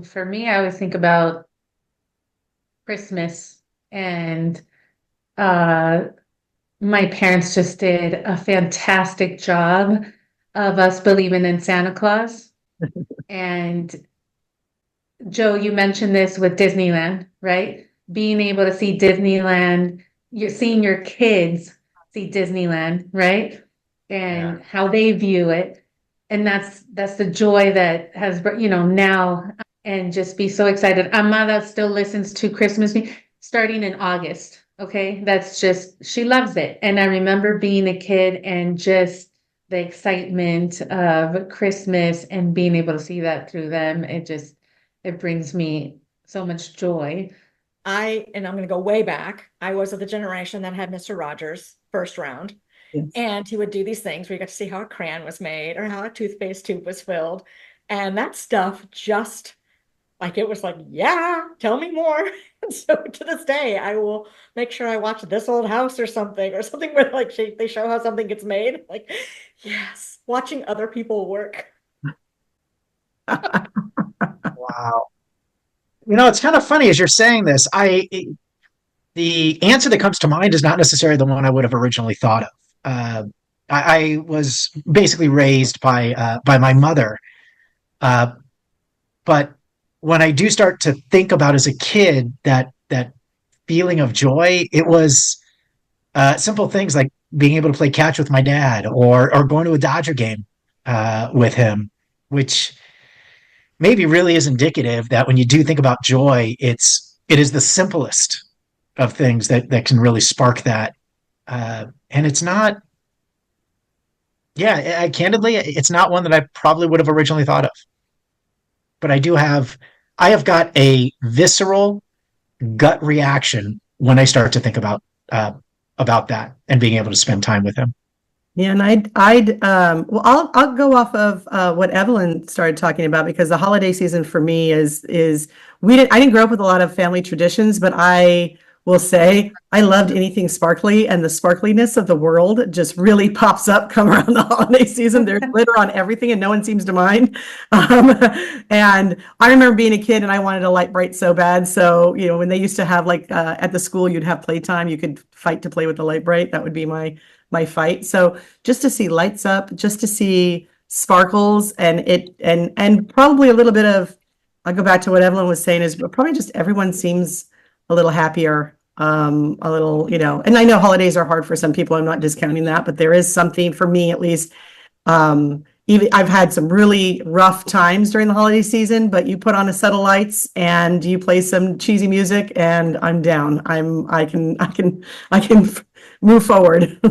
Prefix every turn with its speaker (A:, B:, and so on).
A: for me, I always think about Christmas and uh, my parents just did a fantastic job of us believing in Santa Claus. And Joe, you mentioned this with Disneyland, right? Being able to see Disneyland, you're seeing your kids see Disneyland, right?
B: Yeah.
A: And how they view it. And that's the joy that has, now and just be so excited. Amada still listens to Christmas music starting in August. Okay. That's just, she loves it. And I remember being a kid and just the excitement of Christmas and being able to see that through them. It brings me so much joy.
C: And I'm going to go way back. I was of the generation that had Mr. Rogers first round.
D: Yes.
C: And he would do these things where you got to see how a crayon was made or how a toothpaste tube was filled. And that stuff just like it was like, yeah, tell me more. And so to this day, I will make sure I watch This Old House or something where like they show how something gets made. Like, yes, watching other people work.
B: Wow. It's kind of funny as you're saying this. The answer that comes to mind is not necessarily the one I would have originally thought of. Uh, I was basically raised by my mother, uh, but when I do start to think about as a kid that feeling of joy, it was simple things like being able to play catch with my dad or going to a Dodger game with him, which maybe really is indicative that when you do think about joy, it is the simplest of things that can really spark that. And it's not, yeah, candidly, it's not one that I probably would have originally thought of. But I have got a visceral gut reaction when I start to think about that and being able to spend time with him.
D: Yeah, and well, I'll go off of what Evelyn started talking about because the holiday season for me is I didn't grow up with a lot of family traditions, but I will say I loved anything sparkly, and the sparkliness of the world just really pops up come around the holiday season. There's glitter on everything, and no one seems to mind. And I remember being a kid, and I wanted a light bright so bad. So when they used to have like at the school, you'd have playtime. You could fight to play with the light bright. That would be my fight. So just to see lights up, just to see sparkles and probably a little bit of, I'll go back to what Evelyn was saying is probably just everyone seems a little happier, a little, and I know holidays are hard for some people. I'm not discounting that, but there is something for me, at least. Even I've had some really rough times during the holiday season, but you put on a set of lights and you play some cheesy music and I'm down. I can move forward.